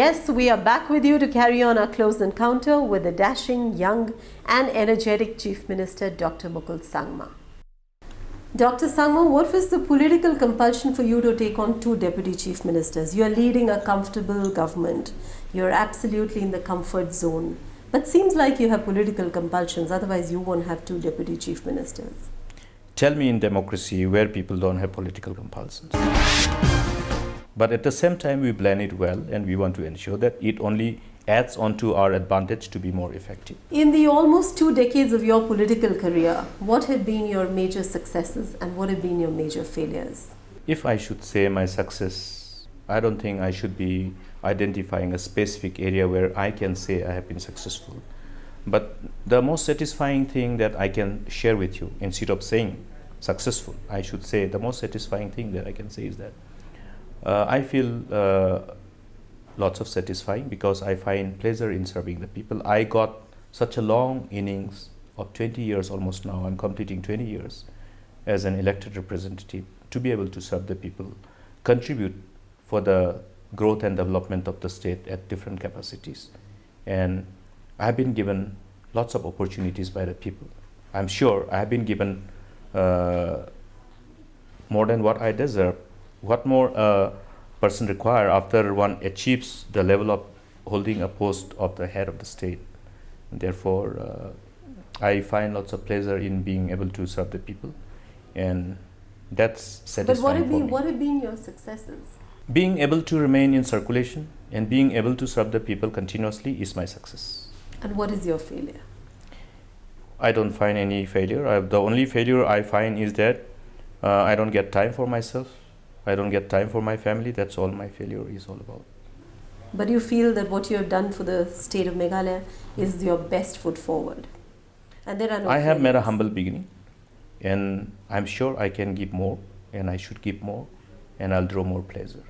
Yes, we are back with you to carry on our close encounter with the dashing, young and energetic Chief Minister Dr. Mukul Sangma. Dr. Sangma, what was the political compulsion for you to take on two deputy chief ministers? You are leading a comfortable government. You are absolutely in the comfort zone. But seems like you have political compulsions, otherwise you won't have two deputy chief ministers. Tell me in democracy where people don't have political compulsions. But at the same time, we plan it well and we want to ensure that it only adds on to our advantage to be more effective. In the almost 2 decades of your political career, what have been your major successes and what have been your major failures? If I should say my success, I don't think I should be identifying a specific area where I can say I have been successful. But the most satisfying thing that I can share with you, instead of saying successful, I should say the most satisfying thing that I can say is that I feel lots of satisfying because I find pleasure in serving the people. I got such a long innings of 20 years almost now. I'm completing 20 years as an elected representative to be able to serve the people, contribute for the growth and development of the state at different capacities. And I've been given lots of opportunities by the people. I'm sure I have been given more than what I deserve. What more a person require after one achieves the level of holding a post of the head of the state? And therefore, I find lots of pleasure in being able to serve the people, and that's satisfying. But what have been your successes? Being able to remain in circulation and being able to serve the people continuously is my success. And what is your failure? I don't find any failure. The only failure I find is that I don't get time for myself. I don't get time for my family. That's all my failure is all about. But you feel that what you have done for the state of Meghalaya is your best foot forward. And there are no I have failures. made a humble beginning, and I'm sure I can give more, and I should give more, and I'll draw more pleasure.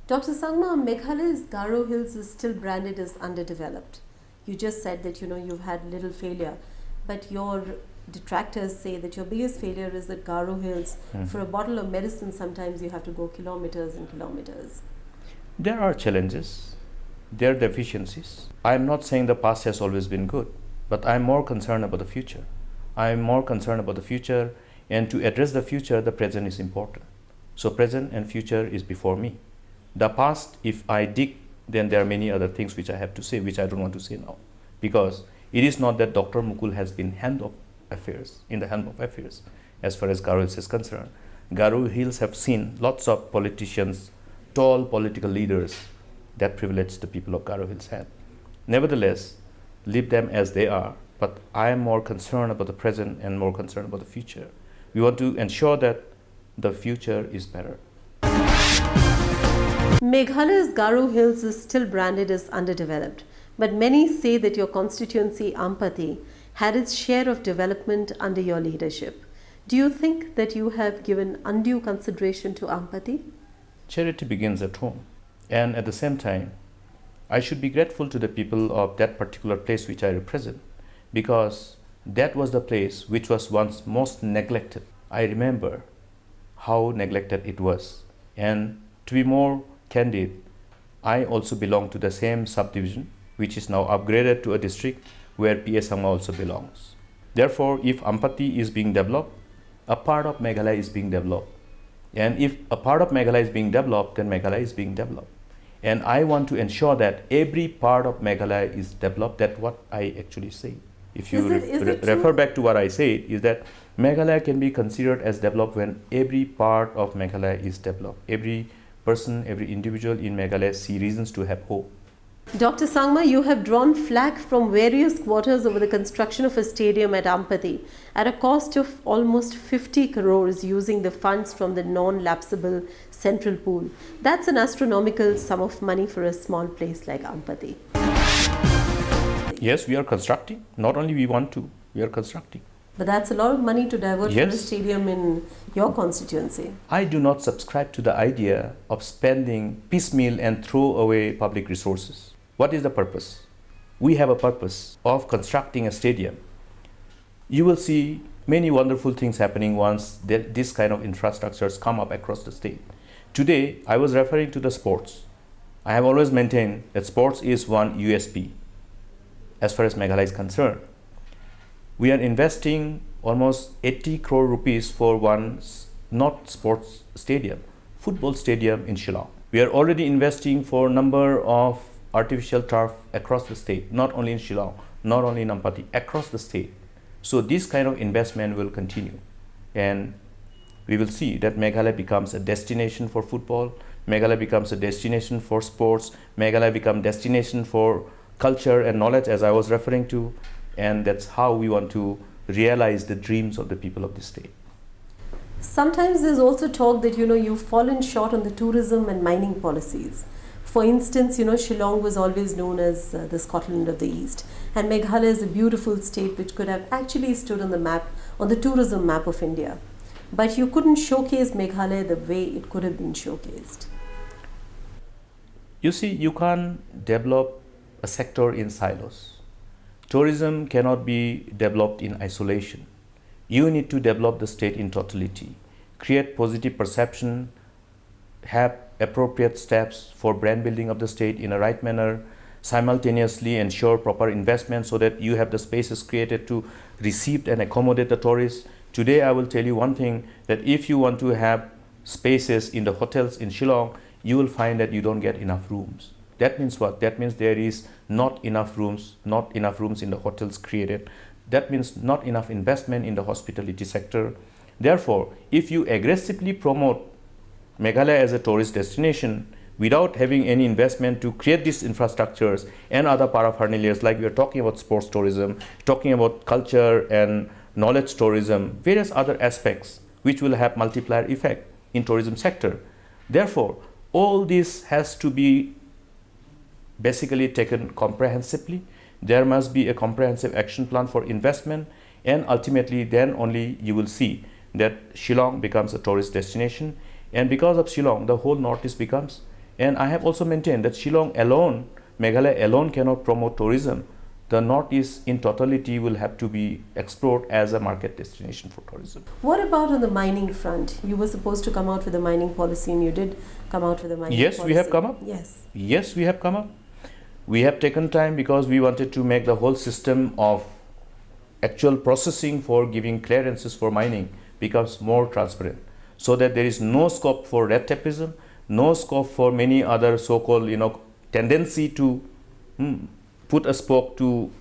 Dr. Sangma, Meghalaya's Garo Hills is still branded as underdeveloped. You just said that you've had little failure, but your detractors say that your biggest failure is that Garo Hills, for a bottle of medicine, sometimes you have to go kilometers and kilometers. There are challenges, there are deficiencies. I'm not saying the past has always been good, but I'm more concerned about the future. I'm more concerned about the future, and to address the future, the present is important. So present and future is before me. The past, if I dig, then there are many other things which I have to say, which I don't want to say now. Because it is not that Dr. Mukul has been in the hand of affairs as far as Garo Hills is concerned. Garo Hills have seen lots of politicians, tall political leaders, that privilege the people of Garo Hills had. Nevertheless, leave them as they are, but I am more concerned about the present and more concerned about the future. We want to ensure that the future is better. Meghalaya's Garo Hills is still branded as underdeveloped, but many say that your constituency, Ampati, had its share of development under your leadership. Do you think that you have given undue consideration to Ampati? Charity begins at home, and at the same time, I should be grateful to the people of that particular place which I represent, because that was the place which was once most neglected. I remember how neglected it was, and to be more candid, I also belong to the same subdivision which is now upgraded to a district where P.A. Sangma also belongs. Therefore, if Ampati is being developed, a part of Meghalaya is being developed. And if a part of Meghalaya is being developed, then Meghalaya is being developed. And I want to ensure that every part of Meghalaya is developed. That's what I actually say. If you refer back to what I said, is that Meghalaya can be considered as developed when every part of Meghalaya is developed. Every person, every individual in Meghalaya see reasons to have hope. Dr. Sangma, you have drawn flack from various quarters over the construction of a stadium at Ampati at a cost of almost 50 crores using the funds from the non-lapsable central pool. That's an astronomical sum of money for a small place like Ampati. Yes, we are constructing. Not only we want to, we are constructing. But that's a lot of money to divert for a stadium in your constituency. I do not subscribe to the idea of spending piecemeal and throw away public resources. What is the purpose? We have a purpose of constructing a stadium. You will see many wonderful things happening once this kind of infrastructures come up across the state. Today, I was referring to the sports. I have always maintained that sports is one USP as far as Meghalaya is concerned. We are investing almost 80 crore rupees for one not sports stadium, football stadium in Shillong. We are already investing for a number of artificial turf across the state, not only in Shillong, not only in Ampati, across the state. So this kind of investment will continue, and we will see that Meghalaya becomes a destination for football, Meghalaya becomes a destination for sports, Meghalaya becomes a destination for culture and knowledge, as I was referring to, and that's how we want to realize the dreams of the people of the state. Sometimes there's also talk that, you've fallen short on the tourism and mining policies. For instance, Shillong was always known as the Scotland of the East, and Meghalaya is a beautiful state which could have actually stood on the map, on the tourism map of India. But you couldn't showcase Meghalaya the way it could have been showcased. You see, you can't develop a sector in silos. Tourism cannot be developed in isolation. You need to develop the state in totality, create positive perception, have appropriate steps for brand building of the state in a right manner, simultaneously ensure proper investment so that you have the spaces created to receive and accommodate the tourists. Today I will tell you one thing, that if you want to have spaces in the hotels in Shillong, you will find that you don't get enough rooms. That means what? That means there is not enough rooms in the hotels created. That means not enough investment in the hospitality sector. Therefore, if you aggressively promote Meghalaya as a tourist destination without having any investment to create these infrastructures and other paraphernalias, like we are talking about sports tourism, talking about culture and knowledge tourism, various other aspects which will have multiplier effect in tourism sector. Therefore, all this has to be basically taken comprehensively. There must be a comprehensive action plan for investment, and ultimately then only you will see that Shillong becomes a tourist destination, and because of Shillong the whole Northeast becomes. And I have also maintained that Shillong alone, Meghalaya alone cannot promote tourism. The Northeast in totality will have to be explored as a market destination for tourism. What about on the mining front? You were supposed to come out with a mining policy, and you did come out with a mining policy. Yes, we have come up. Yes, we have come up. We have taken time because we wanted to make the whole system of actual processing for giving clearances for mining becomes more transparent, so that there is no scope for red tapeism, no scope for many other so-called tendency to put a spoke to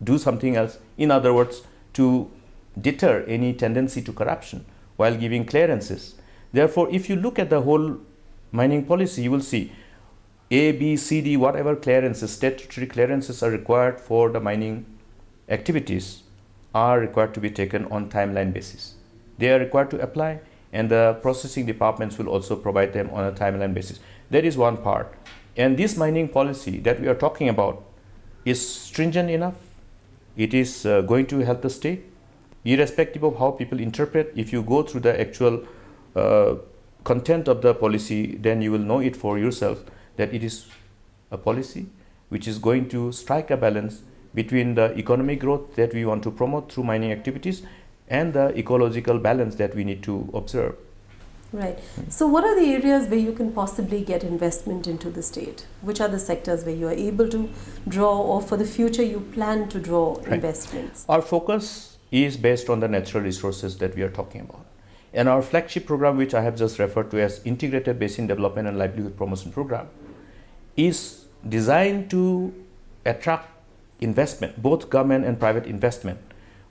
do something else. In other words, to deter any tendency to corruption while giving clearances. Therefore, if you look at the whole mining policy, you will see A, B, C, D, whatever clearances, statutory clearances are required for the mining activities are required to be taken on timeline basis. They are required to apply, and the processing departments will also provide them on a timeline basis. That is one part. And this mining policy that we are talking about is stringent enough. It is going to help the state, irrespective of how people interpret. If you go through the actual content of the policy, then you will know it for yourself that it is a policy which is going to strike a balance between the economic growth that we want to promote through mining activities and the ecological balance that we need to observe. Right. So what are the areas where you can possibly get investment into the state? Which are the sectors where you are able to draw, or for the future you plan to draw investments? Our focus is based on the natural resources that we are talking about. And our flagship program, which I have just referred to as Integrated Basin Development and Livelihood Promotion Program, is designed to attract investment, both government and private investment,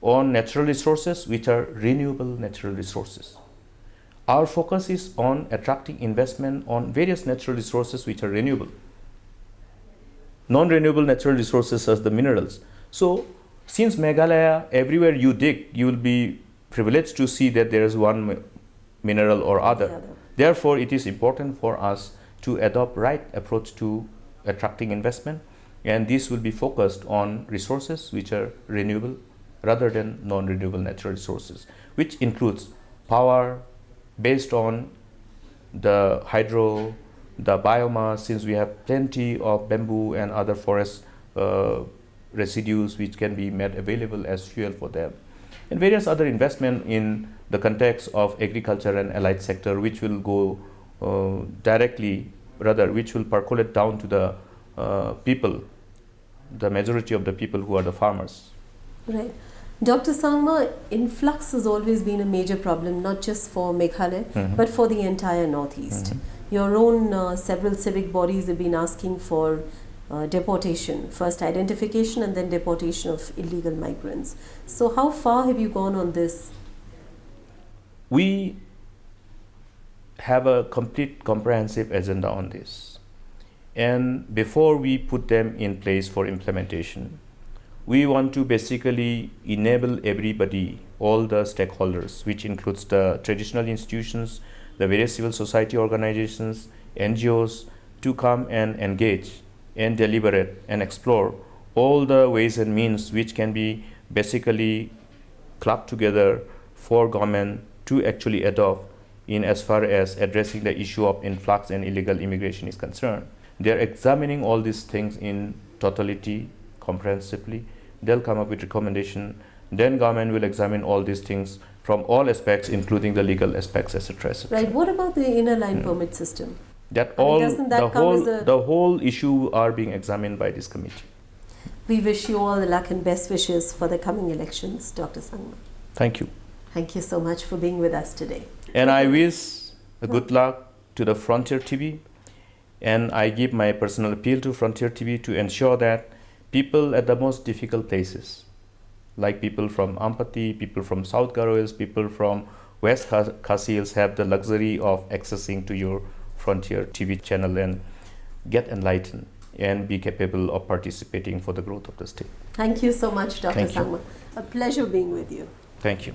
on natural resources which are renewable natural resources. Our focus is on attracting investment on various natural resources which are renewable. Non-renewable natural resources as the minerals. So, since Meghalaya, everywhere you dig, you will be privileged to see that there is one mineral or other. Therefore, it is important for us to adopt right approach to attracting investment, and this will be focused on resources which are renewable rather than non-renewable natural resources, which includes power based on the hydro, the biomass, since we have plenty of bamboo and other forest residues which can be made available as fuel for them, and various other investment in the context of agriculture and allied sector which will go directly rather which will percolate down to the people, the majority of the people who are the farmers. Right. Dr. Sangma, influx has always been a major problem, not just for Meghalaya, but for the entire Northeast. Your own several civic bodies have been asking for deportation, first identification and then deportation of illegal migrants. So how far have you gone on this? We have a complete comprehensive agenda on this. And before we put them in place for implementation, we want to basically enable everybody, all the stakeholders, which includes the traditional institutions, the various civil society organizations, NGOs, to come and engage and deliberate and explore all the ways and means which can be basically clubbed together for government to actually adopt in as far as addressing the issue of influx and illegal immigration is concerned. They are examining all these things in totality, comprehensively. They'll come up with recommendation. Then government will examine all these things from all aspects, including the legal aspects, etc., etc. Right. What about the inner line permit system? That doesn't that come as a... the whole issue are being examined by this committee. We wish you all the luck and best wishes for the coming elections, Dr. Sangma. Thank you. Thank you so much for being with us today. And I wish good luck to the Frontier TV. And I give my personal appeal to Frontier TV to ensure that people at the most difficult places, like people from Ampati, people from South Garo Hills, people from West Khasi Hills, have the luxury of accessing to your Frontier TV channel and get enlightened and be capable of participating for the growth of the state. Thank you so much, Dr. Thank you. Sangma. A pleasure being with you. Thank you.